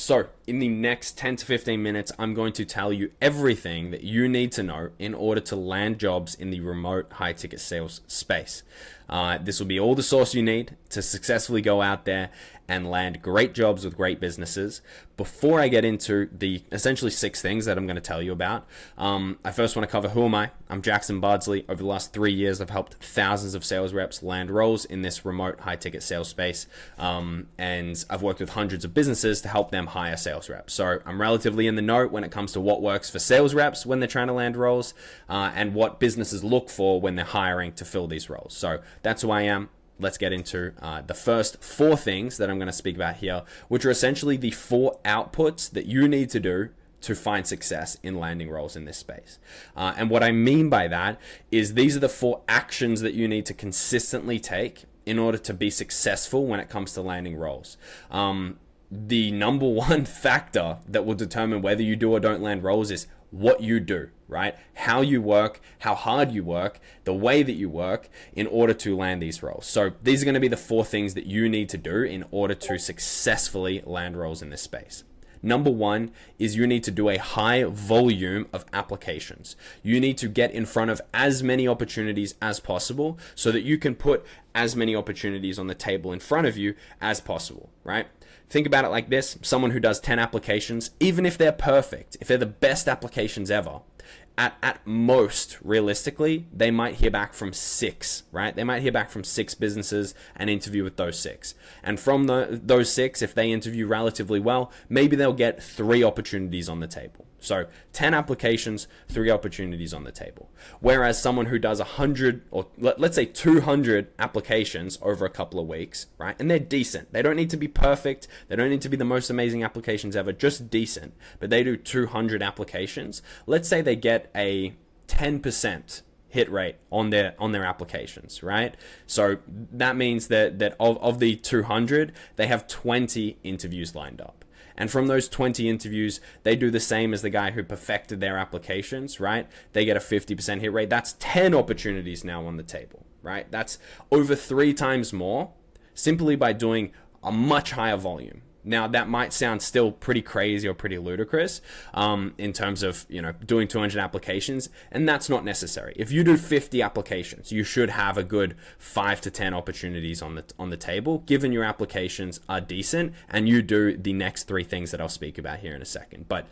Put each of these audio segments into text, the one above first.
So in the next 10 to 15 minutes, I'm going to tell you everything that you need to know in order to land jobs in the remote high ticket sales space. This will be all the source you need to successfully go out there and land great jobs with great businesses. Before I get into the essentially 6 things that I'm going to tell you about, I first want to cover who am I? I'm Jackson Bardsley. Over the last 3 years, I've helped thousands of sales reps land roles in this remote high ticket sales space. And I've worked with hundreds of businesses to help them hire sales reps. So I'm relatively in the know when it comes to what works for sales reps when they're trying to land roles, and what businesses look for when they're hiring to fill these roles. So that's who I am. Let's get into the first 4 things that I'm going to speak about here, which are essentially the 4 outputs that you need to do to find success in landing roles in this space. And what I mean by that is these are the 4 actions that you need to consistently take in order to be successful when it comes to landing roles. The number one factor that will determine whether you do or don't land roles is what you do, right? How you work, how hard you work, the way that you work in order to land these roles. So these are going to be the 4 things that you need to do in order to successfully land roles in this space. Number 1 is you need to do a high volume of applications. You need to get in front of as many opportunities as possible so that you can put as many opportunities on the table in front of you as possible, right? Think about it like this. Someone who does 10 applications, even if they're perfect, if they're the best applications ever, at most, realistically, they might hear back from 6, right? They might hear back from 6 businesses and interview with those 6. And from those 6, if they interview relatively well, maybe they'll get 3 opportunities on the table. So 10 applications, 3 opportunities on the table. Whereas someone who does 100 or let's say 200 applications over a couple of weeks, right? And they're decent. They don't need to be perfect. They don't need to be the most amazing applications ever, just decent. But they do 200 applications. Let's say they get a 10% hit rate on their applications, right? So that means that of the 200, they have 20 interviews lined up. And from those 20 interviews, they do the same as the guy who perfected their applications, right? They get a 50% hit rate. That's 10 opportunities now on the table, right? That's over 3 times more simply by doing a much higher volume. Now, that might sound still pretty crazy or pretty ludicrous in terms of, doing 200 applications, and that's not necessary. If you do 50 applications, you should have a good 5 to 10 opportunities on the table, given your applications are decent and you do the next 3 things that I'll speak about here in a second. But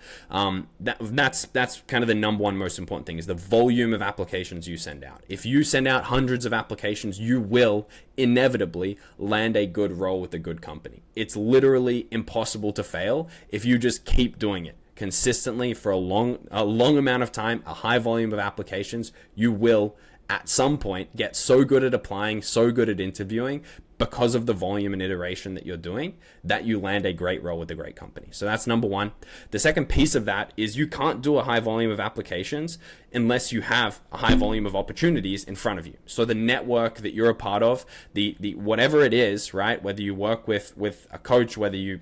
that's kind of the number one most important thing is the volume of applications you send out. If you send out hundreds of applications, you will inevitably land a good role with a good company. It's literally impossible to fail if you just keep doing it consistently for a long amount of time, a high volume of applications. You will at some point get so good at applying, so good at interviewing because of the volume and iteration that you're doing, that you land a great role with a great company. So that's number 1. The second piece of that is you can't do a high volume of applications unless you have a high volume of opportunities in front of you. So the network that you're a part of, the whatever it is, right? Whether you work with a coach, whether you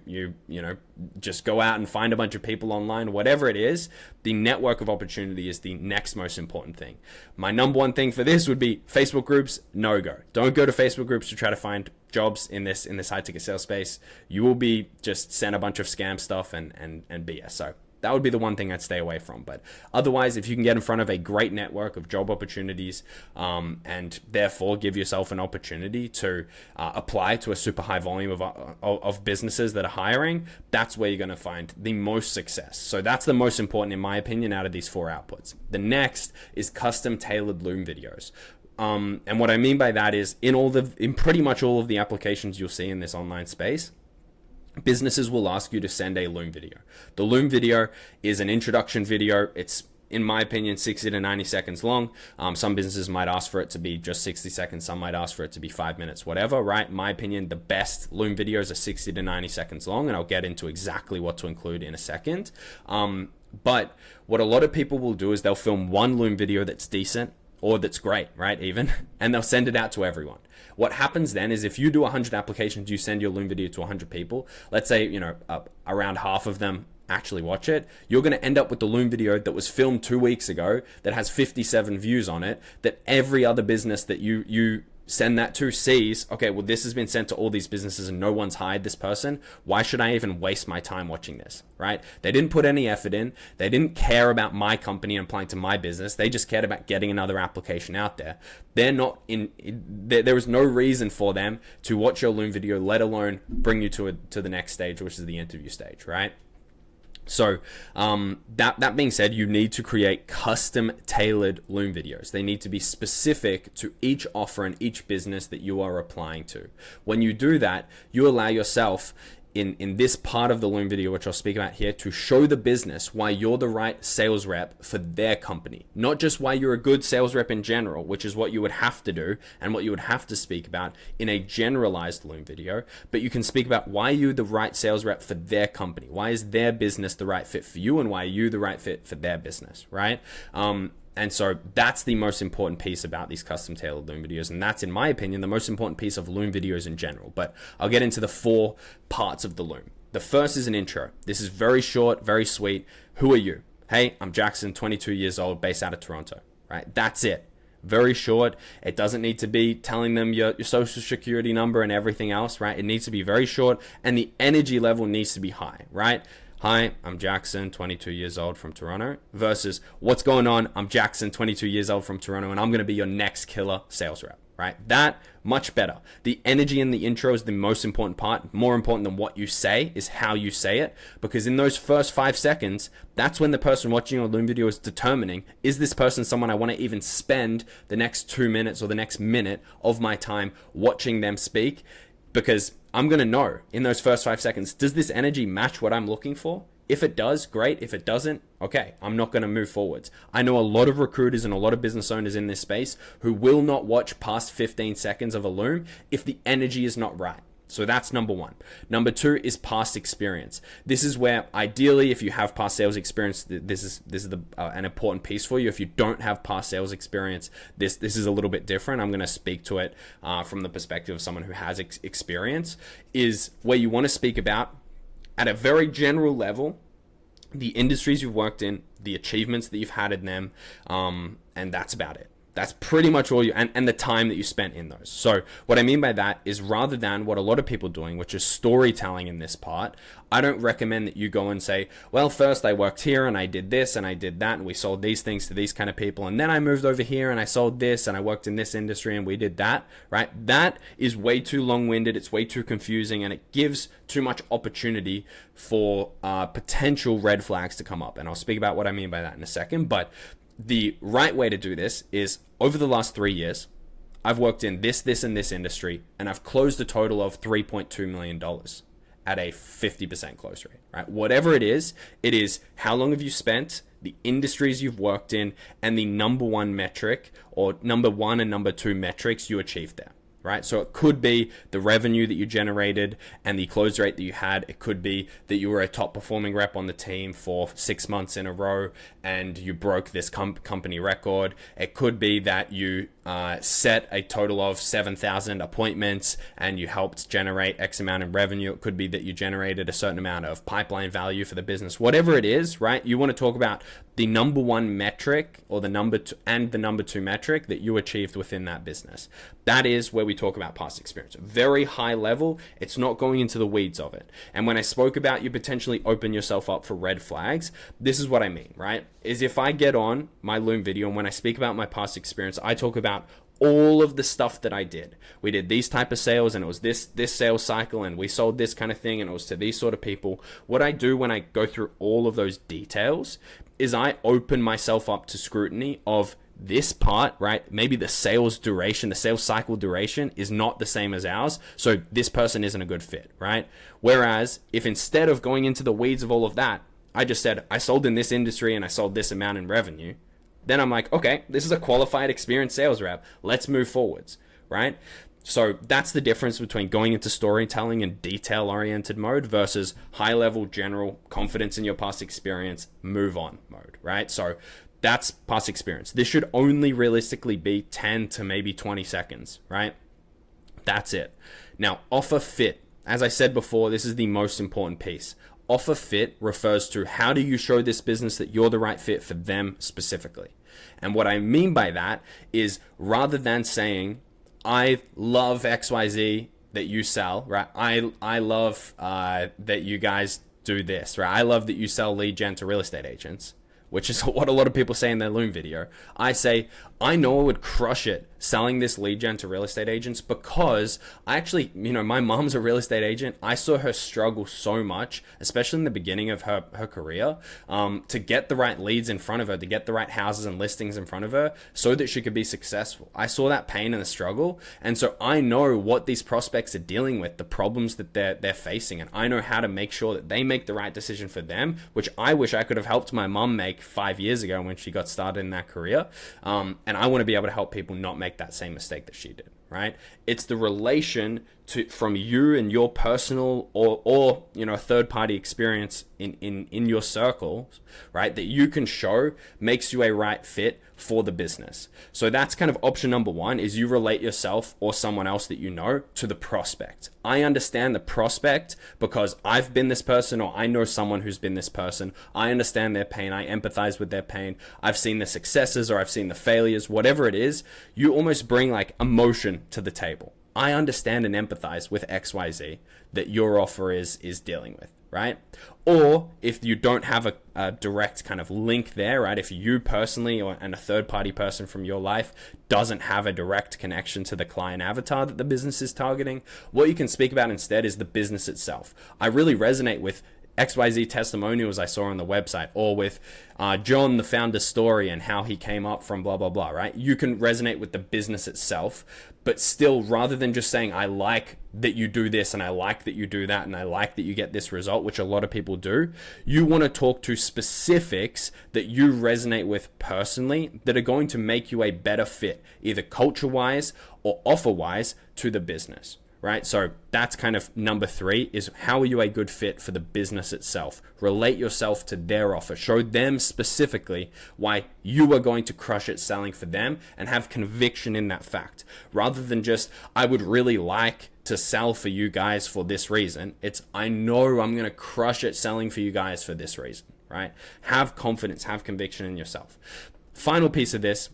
just go out and find a bunch of people online, whatever it is, the network of opportunity is the next most important thing. My number 1 thing for this would be Facebook groups. No go. Don't go to Facebook groups to try to find jobs in this high ticket sales space. You will be just sent a bunch of scam stuff and BS. So that would be the one thing I'd stay away from. But otherwise, if you can get in front of a great network of job opportunities, and therefore give yourself an opportunity to apply to a super high volume of businesses that are hiring, that's where you're going to find the most success. So that's the most important, in my opinion, out of these 4 outputs. The next is custom tailored Loom videos. And what I mean by that is in pretty much all of the applications you'll see in this online space, businesses will ask you to send a Loom video. The Loom video is an introduction video. It's, in my opinion, 60 to 90 seconds long. Some businesses might ask for it to be just 60 seconds. Some might ask for it to be 5 minutes, whatever, right? In my opinion, the best Loom videos are 60 to 90 seconds long, and I'll get into exactly what to include in a second. But what a lot of people will do is they'll film one Loom video that's decent, or that's great, right, even, and they'll send it out to everyone. What happens then is if you do 100 applications, you send your Loom video to 100 people, let's say, around half of them actually watch it, you're going to end up with the Loom video that was filmed 2 weeks ago that has 57 views on it, that every other business that you send that to sees, okay, well, this has been sent to all these businesses and no one's hired this person. Why should I even waste my time watching this, right? They didn't put any effort in. They didn't care about my company and applying to my business. They just cared about getting another application out there. They're not in, there is no reason for them to watch your Loom video, let alone bring you to the next stage, which is the interview stage, right? So that being said, you need to create custom tailored Loom videos. They need to be specific to each offer and each business that you are applying to. When you do that, you allow yourself in this part of the Loom video, which I'll speak about here, to show the business why you're the right sales rep for their company. Not just why you're a good sales rep in general, which is what you would have to do and what you would have to speak about in a generalized Loom video, but you can speak about why you're the right sales rep for their company. Why is their business the right fit for you, and why are you the right fit for their business, right? And so that's the most important piece about these custom tailored Loom videos. And that's, in my opinion, the most important piece of Loom videos in general. But I'll get into the 4 parts of the Loom. The first is an intro. This is very short, very sweet. Who are you? Hey, I'm Jackson, 22 years old, based out of Toronto, right? That's it. Very short. It doesn't need to be telling them your social security number and everything else, right? It needs to be very short, and the energy level needs to be high, right? Hi, I'm Jackson, 22 years old from Toronto, versus what's going on? I'm Jackson, 22 years old from Toronto, and I'm going to be your next killer sales rep, right? That, much better. The energy in the intro is the most important part. More important than what you say is how you say it, because in those first 5 seconds, that's when the person watching your Loom video is determining, is this person someone I want to even spend the next 2 minutes or the next minute of my time watching them speak? Because I'm going to know in those first 5 seconds, does this energy match what I'm looking for? If it does, great. If it doesn't, okay, I'm not going to move forwards. I know a lot of recruiters and a lot of business owners in this space who will not watch past 15 seconds of a Loom if the energy is not right. So that's number 1. Number 2 is past experience. This is where, ideally, if you have past sales experience, this is an important piece for you. If you don't have past sales experience, this is a little bit different. I'm going to speak to it from the perspective of someone who has experience. Is where you want to speak about, at a very general level, the industries you've worked in, the achievements that you've had in them, and that's about it. That's pretty much all and the time that you spent in those. So what I mean by that is, rather than what a lot of people are doing, which is storytelling in this part, I don't recommend that you go and say, well, first I worked here and I did this and I did that and we sold these things to these kind of people. And then I moved over here and I sold this and I worked in this industry and we did that, right? That is way too long-winded. It's way too confusing, and it gives too much opportunity for potential red flags to come up. And I'll speak about what I mean by that in a second. But the right way to do this is, over the last 3 years, I've worked in this, and this industry, and I've closed a total of $3.2 million at a 50% close rate, right? Whatever it is how long have you spent, the industries you've worked in, and the number 1 metric, or number 1 and number 2 metrics you achieved there. Right? So it could be the revenue that you generated and the close rate that you had. It could be that you were a top performing rep on the team for 6 months in a row and you broke this company record. It could be that you set a total of 7,000 appointments and you helped generate X amount in revenue. It could be that you generated a certain amount of pipeline value for the business. Whatever it is, right? You want to talk about the number 1 metric, or the number 2 and the number 2 metric that you achieved within that business. That is where we talk about past experience. Very high level. It's not going into the weeds of it. And when I spoke about you potentially open yourself up for red flags, this is what I mean, right? Is if I get on my Loom video and when I speak about my past experience, I talk about all of the stuff that I did. We did these type of sales and it was this sales cycle and we sold this kind of thing and it was to these sort of people. What I do when I go through all of those details is I open myself up to scrutiny of this part, right? Maybe the sales duration, the sales cycle duration is not the same as ours. So this person isn't a good fit, right? Whereas if instead of going into the weeds of all of that, I just said, I sold in this industry and I sold this amount in revenue, then I'm like, okay, this is a qualified, experienced sales rep. Let's move forwards, right? So that's the difference between going into storytelling and detail-oriented mode versus high-level, general confidence in your past experience, move on mode, right? So that's past experience. This should only realistically be 10 to maybe 20 seconds, right? That's it. Now, offer fit. As I said before, this is the most important piece. Offer fit refers to how do you show this business that you're the right fit for them specifically. And what I mean by that is, rather than saying, I love XYZ that you sell, right? I love that you guys do this, right? I love that you sell lead gen to real estate agents, which is what a lot of people say in their Loom video. I say, I know I would crush it selling this lead gen to real estate agents because I actually, my mom's a real estate agent. I saw her struggle so much, especially in the beginning of her career, to get the right leads in front of her, to get the right houses and listings in front of her so that she could be successful. I saw that pain and the struggle. And so I know what these prospects are dealing with, the problems that they're facing. And I know how to make sure that they make the right decision for them, which I wish I could have helped my mom make 5 years ago when she got started in that career. And I want to be able to help people not make that same mistake that she did, right? It's the relation from you and your personal or third party experience in your circles, right, that you can show makes you a right fit for the business. So that's kind of option number one, is you relate yourself or someone else that you know to the prospect. I understand the prospect because I've been this person, or I know someone who's been this person. I understand their pain. I empathize with their pain. I've seen the successes or I've seen the failures, whatever it is. You almost bring like emotion to the table. I understand and empathize with XYZ that your offer is dealing with, right? Or if you don't have a direct kind of link there, right? If you personally and a third party person from your life doesn't have a direct connection to the client avatar that the business is targeting, what you can speak about instead is the business itself. I really resonate with XYZ testimonials I saw on the website, or with John, the founder's story and how he came up from blah, blah, blah, right? You can resonate with the business itself, but still, rather than just saying, I like that you do this and I like that you do that and I like that you get this result, which a lot of people do, you want to talk to specifics that you resonate with personally that are going to make you a better fit, either culture-wise or offer-wise, to the business. Right? So that's kind of number 3, is how are you a good fit for the business itself? Relate yourself to their offer. Show them specifically why you are going to crush it selling for them, and have conviction in that fact. Rather than just, I would really like to sell for you guys for this reason. It's, I know I'm going to crush it selling for you guys for this reason, right? Have confidence, have conviction in yourself. Final piece of this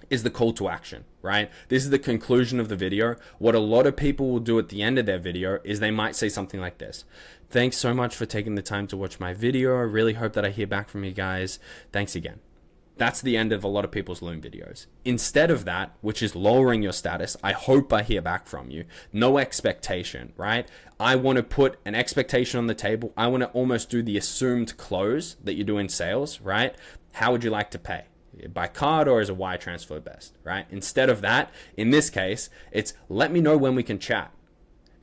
is the call to action, right? This is the conclusion of the video. What a lot of people will do at the end of their video is they might say something like this: thanks so much for taking the time to watch my video. I really hope that I hear back from you guys. Thanks again. That's the end of a lot of people's Loom videos. Instead of that, which is lowering your status, I hope I hear back from you. No expectation, right? I want to put an expectation on the table. I want to almost do the assumed close that you do in sales, right? How would you like to pay? By card or as a wire transfer best, right? Instead of that, in this case, it's, let me know when we can chat.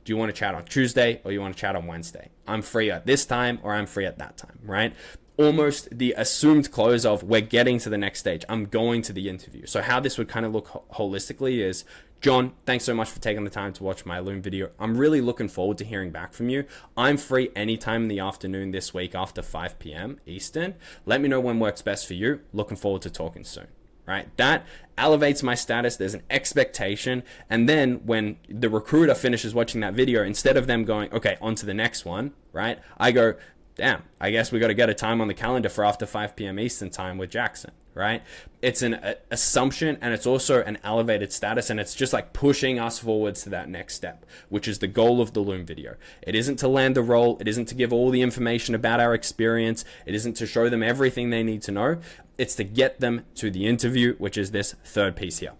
Do you want to chat on Tuesday or you want to chat on Wednesday? I'm free at this time or I'm free at that time, right? Almost the assumed close of, we're getting to the next stage. I'm going to the interview. So how this would kind of look holistically is, John, thanks so much for taking the time to watch my Loom video. I'm really looking forward to hearing back from you. I'm free anytime in the afternoon this week after 5 p.m. Eastern. Let me know when works best for you. Looking forward to talking soon, right? That elevates my status. There's an expectation. And then when the recruiter finishes watching that video, instead of them going, okay, on to the next one, right? I go, damn, I guess we got to get a time on the calendar for after 5 p.m. Eastern time with Jackson, right? It's an assumption, and it's also an elevated status, and it's just like pushing us forwards to that next step, which is the goal of the Loom video. It isn't to land the role. It isn't to give all the information about our experience. It isn't to show them everything they need to know. It's to get them to the interview, which is this third piece here.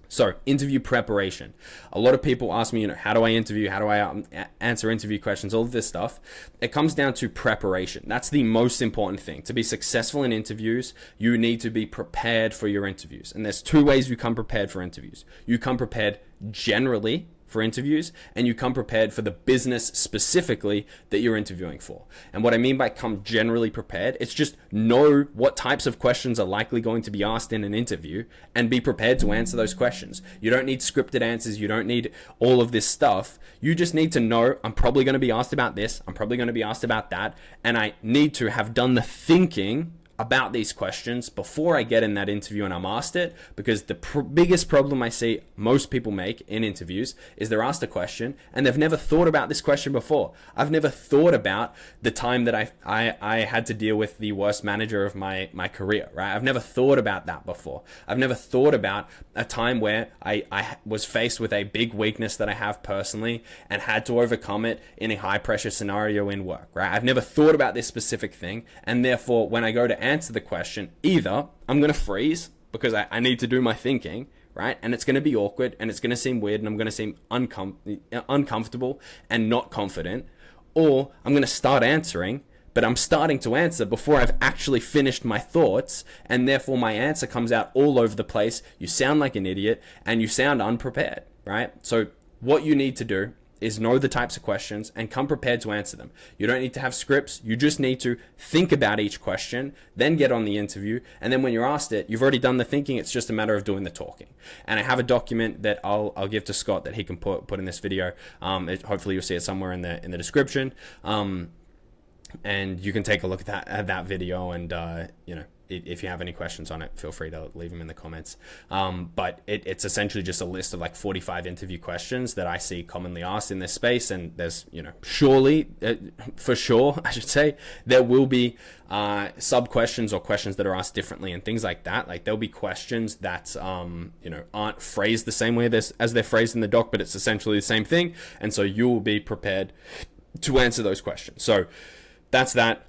So, interview preparation. A lot of people ask me, how do I interview? How do I answer interview questions? All of this stuff. It comes down to preparation. That's the most important thing. To be successful in interviews, you need to be prepared for your interviews. And there's 2 ways you come prepared for interviews. You come prepared generally for interviews, and you come prepared for the business specifically that you're interviewing for. And what I mean by come generally prepared, it's just know what types of questions are likely going to be asked in an interview and be prepared to answer those questions. You don't need scripted answers. You don't need all of this stuff. You just need to know, I'm probably going to be asked about this. I'm probably going to be asked about that. And I need to have done the thinking about these questions before I get in that interview and I'm asked it, because the biggest problem I see most people make in interviews is they're asked a question and they've never thought about this question before. I've never thought about the time that I had to deal with the worst manager of my career, right? I've never thought about that before. I've never thought about a time where I was faced with a big weakness that I have personally and had to overcome it in a high pressure scenario in work, right? I've never thought about this specific thing, and therefore when I go to answer the question, either I'm going to freeze because I need to do my thinking, right? And it's going to be awkward and it's going to seem weird and I'm going to seem uncomfortable and not confident, or I'm going to start answering, but I'm starting to answer before I've actually finished my thoughts, and therefore my answer comes out all over the place. You sound like an idiot and you sound unprepared, right? So what you need to do is know the types of questions and come prepared to answer them. You don't need to have scripts. You just need to think about each question, then get on the interview. And then when you're asked it, you've already done the thinking. It's just a matter of doing the talking. And I have a document that I'll give to Scott that he can put in this video. Hopefully you'll see it somewhere in the description. And you can take a look at that video, and if you have any questions on it, feel free to leave them in the comments. But it's essentially just a list of like 45 interview questions that I see commonly asked in this space. And there's, for sure, I should say, there will be sub questions or questions that are asked differently and things like that. Like there'll be questions that, aren't phrased the same way as they're phrased in the doc, but it's essentially the same thing. And so you will be prepared to answer those questions. So that's that.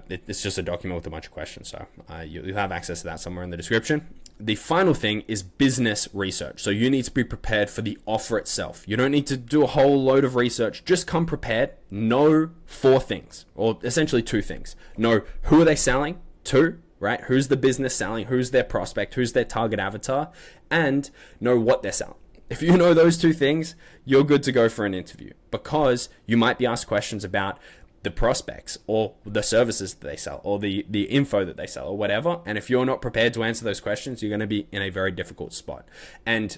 It's just a document with a bunch of questions, so you'll have access to that somewhere in the description. The final thing is business research. So you need to be prepared for the offer itself. You don't need to do a whole load of research. Just come prepared. Know 4 things, or essentially 2 things. Know who are they selling to, right? Who's the business selling? Who's their prospect? Who's their target avatar? And know what they're selling. If you know those 2 things, you're good to go for an interview, because you might be asked questions about the prospects or the services that they sell or the info that they sell or whatever. And if you're not prepared to answer those questions, you're going to be in a very difficult spot. And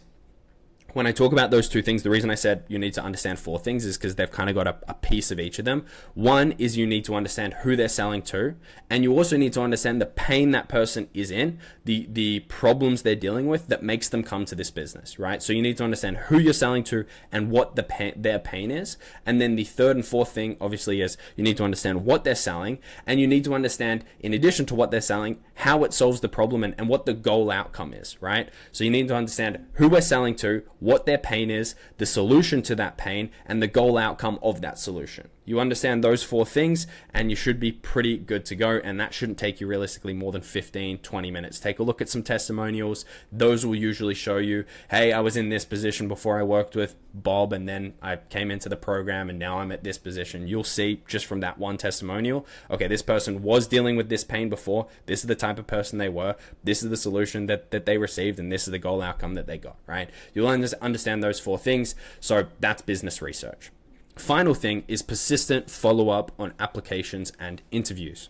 when I talk about those 2 things, the reason I said you need to understand 4 things is because they've kind of got a piece of each of them. One is you need to understand who they're selling to, and you also need to understand the pain that person is in, the problems they're dealing with that makes them come to this business, right? So you need to understand who you're selling to and what their pain is. And then the 3rd and 4th thing, obviously, is you need to understand what they're selling, and you need to understand, in addition to what they're selling, how it solves the problem and what the goal outcome is, right? So you need to understand who we're selling to, what their pain is, the solution to that pain, and the goal outcome of that solution. You understand those 4 things and you should be pretty good to go, and that shouldn't take you realistically more than 15-20 minutes. Take a look at some testimonials. Those will usually show you, hey, I was in this position before I worked with Bob, and then I came into the program and now I'm at this position. You'll see just from that one testimonial, okay, this person was dealing with this pain before, this is the type of person they were, this is the solution that they received, and this is the goal outcome that they got, right? You'll understand those 4 things. So that's business research. Final thing is persistent follow-up on applications and interviews.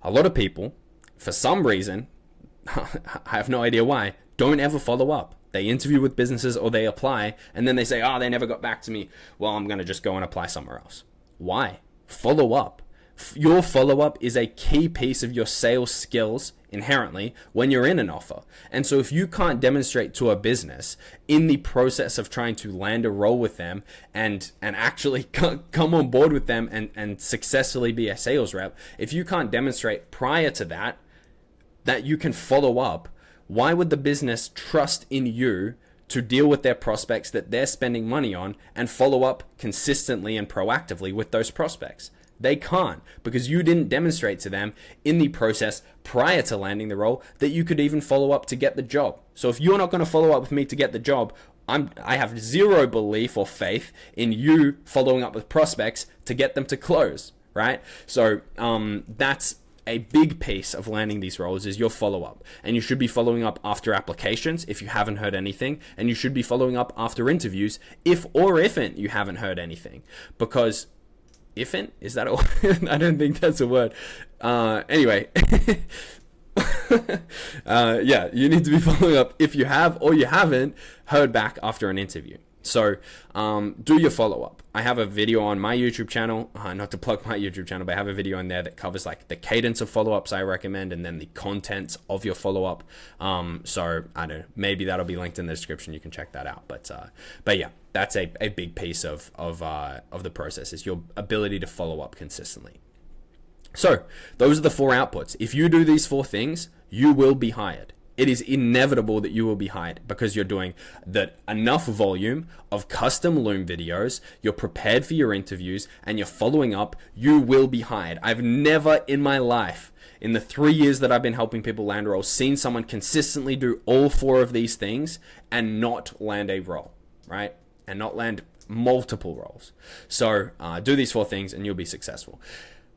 A lot of people, for some reason, I have no idea why, don't ever follow up. They interview with businesses or they apply, and then they say, they never got back to me. Well, I'm going to just go and apply somewhere else. Why? Follow up. Your follow-up is a key piece of your sales skills inherently when you're in an offer. And so if you can't demonstrate to a business in the process of trying to land a role with them and actually come on board with them and successfully be a sales rep, if you can't demonstrate prior to that you can follow up, why would the business trust in you to deal with their prospects that they're spending money on and follow up consistently and proactively with those prospects? They can't, because you didn't demonstrate to them in the process prior to landing the role that you could even follow up to get the job. So if you're not going to follow up with me to get the job, I have zero belief or faith in you following up with prospects to get them to close, right? So that's a big piece of landing these roles, is your follow-up. And you should be following up after applications if you haven't heard anything, and you should be following up after interviews if you haven't heard anything. Because ifn't, is that a word? I don't think that's a word. Anyway, yeah, you need to be following up if you have or you haven't heard back after an interview. So do your follow-up. I have a video on my YouTube channel, not to plug my YouTube channel, but I have a video in there that covers like the cadence of follow-ups I recommend and then the contents of your follow-up. So I don't know, maybe that'll be linked in the description. You can check that out. But yeah, that's a big piece of the process, is your ability to follow up consistently. So those are the 4 outputs. If you do these 4 things, you will be hired. It is inevitable that you will be hired because you're doing enough volume of custom Loom videos, you're prepared for your interviews, and you're following up. You will be hired. I've never in my life, in the 3 years that I've been helping people land roles, seen someone consistently do all 4 of these things and not land a role, right? And not land multiple roles. So do these 4 things and you'll be successful.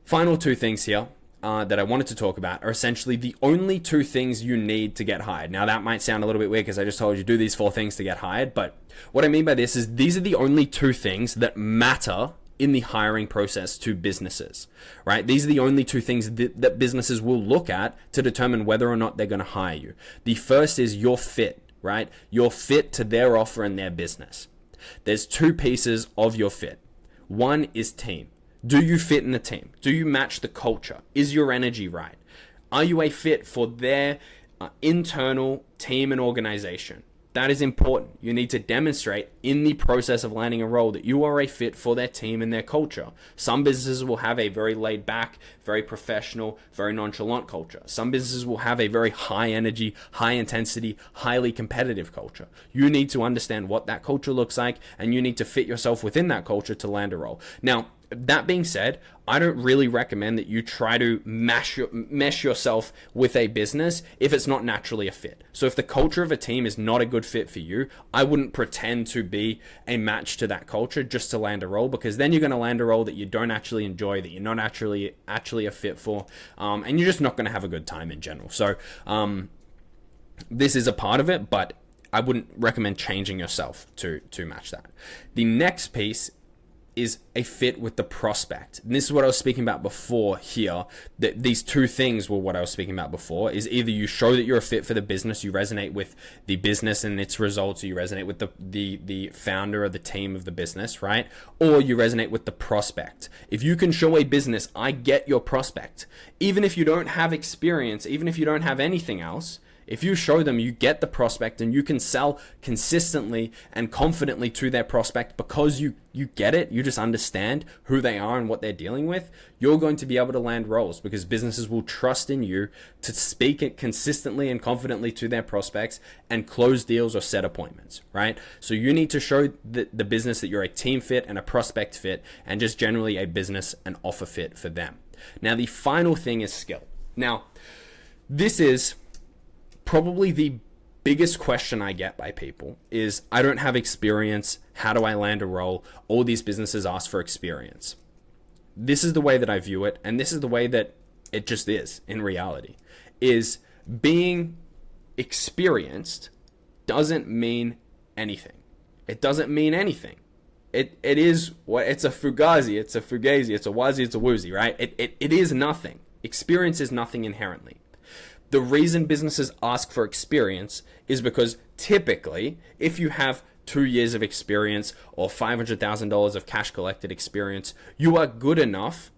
Final 2 things here that I wanted to talk about are essentially the only 2 things you need to get hired. Now that might sound a little bit weird because I just told you do these 4 things to get hired, but what I mean by this is these are the only 2 things that matter in the hiring process to businesses, right? These are the only 2 things that businesses will look at to determine whether or not they're going to hire you. The first is your fit, right? Your fit to their offer and their business. There's 2 pieces of your fit. One is team. Do you fit in the team? Do you match the culture? Is your energy right? Are you a fit for their internal team and organization? That is important. You need to demonstrate in the process of landing a role that you are a fit for their team and their culture. Some businesses will have a very laid back, very professional, very nonchalant culture. Some businesses will have a very high energy, high intensity, highly competitive culture. You need to understand what that culture looks like, and you need to fit yourself within that culture to land a role. Now, that being said, I don't really recommend that you try to mesh yourself with a business if it's not naturally a fit. So if the culture of a team is not a good fit for you, I wouldn't pretend to be a match to that culture just to land a role, because then you're going to land a role that you don't actually enjoy, that you're not actually a fit for, and you're just not going to have a good time in general. So this is a part of it, but I wouldn't recommend changing yourself to match that. The next piece is a fit with the prospect. And this is what I was speaking about before here, that these 2 things were what I was speaking about before, is either you show that you're a fit for the business, you resonate with the business and its results, or you resonate with the founder or the team of the business, right? Or you resonate with the prospect. If you can show a business, I get your prospect, even if you don't have experience, even if you don't have anything else, if you show them you get the prospect and you can sell consistently and confidently to their prospect because you get it, you just understand who they are and what they're dealing with, you're going to be able to land roles because businesses will trust in you to speak it consistently and confidently to their prospects and close deals or set appointments, right? So you need to show the business that you're a team fit and a prospect fit and just generally a business and offer fit for them. Now, the final thing is skill. Now, this is probably the biggest question I get by people is, I don't have experience. How do I land a role? All these businesses ask for experience. This is the way that I view it, and this is the way that it just is in reality, is being experienced doesn't mean anything. It doesn't mean anything. It is what it's a fugazi, it's a fugazi, it's a wazi, it's a woozy, right? It is nothing. Experience is nothing inherently. The reason businesses ask for experience is because typically, if you have 2 years of experience or $500,000 of cash collected experience, you are good enough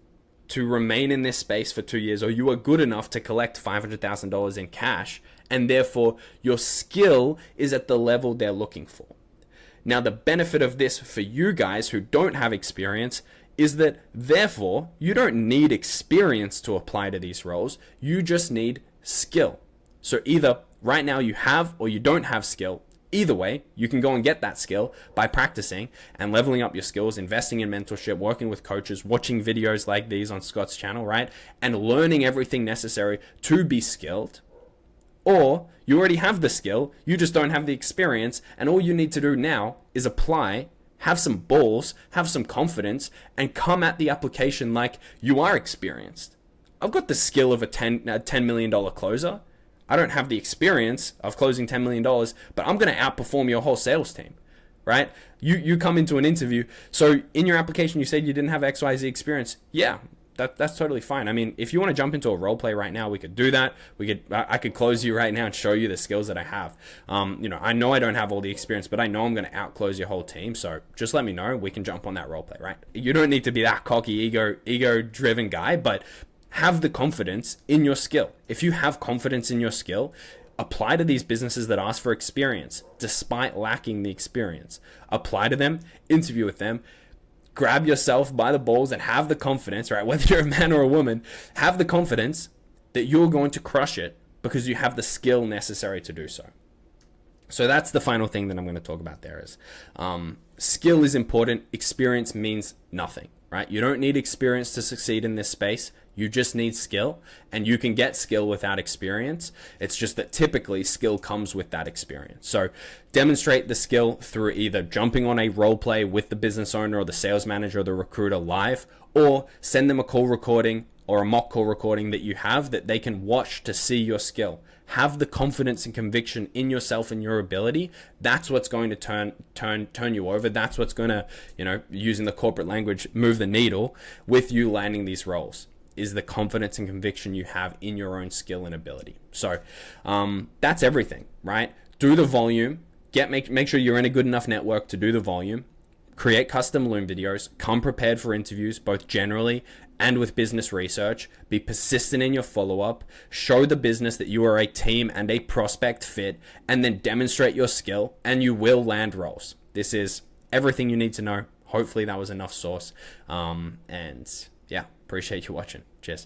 to remain in this space for 2 years, or you are good enough to collect $500,000 in cash, and therefore your skill is at the level they're looking for. Now, the benefit of this for you guys who don't have experience is that therefore you don't need experience to apply to these roles. You just need skill. So either right now you have or you don't have skill. Either way, you can go and get that skill by practicing and leveling up your skills, investing in mentorship, working with coaches, watching videos like these on Scott's channel, right? And learning everything necessary to be skilled. Or you already have the skill, you just don't have the experience, and all you need to do now is apply, have some balls, have some confidence, and come at the application like you are experienced. I've got the skill of a $10 million closer. I don't have the experience of closing $10 million, but I'm going to outperform your whole sales team, right? You come into an interview. So in your application, you said you didn't have XYZ experience. Yeah, that's totally fine. I mean, if you want to jump into a role play right now, we could do that. I could close you right now and show you the skills that I have. I know I don't have all the experience, but I know I'm going to outclose your whole team. So just let me know. We can jump on that role play, right? You don't need to be that cocky, ego driven guy, but have the confidence in your skill. If you have confidence in your skill, apply to these businesses that ask for experience, despite lacking the experience. Apply to them, interview with them, grab yourself by the balls and have the confidence, right? Whether you're a man or a woman, have the confidence that you're going to crush it because you have the skill necessary to do so. So that's the final thing that I'm going to talk about there is skill is important. Experience means nothing, right? You don't need experience to succeed in this space. You just need skill, and you can get skill without experience. It's just that typically skill comes with that experience. So demonstrate the skill through either jumping on a role play with the business owner or the sales manager or the recruiter live, or send them a call recording or a mock call recording that you have that they can watch to see your skill. Have the confidence and conviction in yourself and your ability. That's what's going to turn you over. That's what's going to, using the corporate language, move the needle with you landing these roles, is the confidence and conviction you have in your own skill and ability. So that's everything, right? Do the volume. Make sure you're in a good enough network to do the volume. Create custom Loom videos. Come prepared for interviews, both generally and with business research. Be persistent in your follow-up. Show the business that you are a team and a prospect fit, and then demonstrate your skill, and you will land roles. This is everything you need to know. Hopefully that was enough sauce. And yeah, appreciate you watching. Cheers.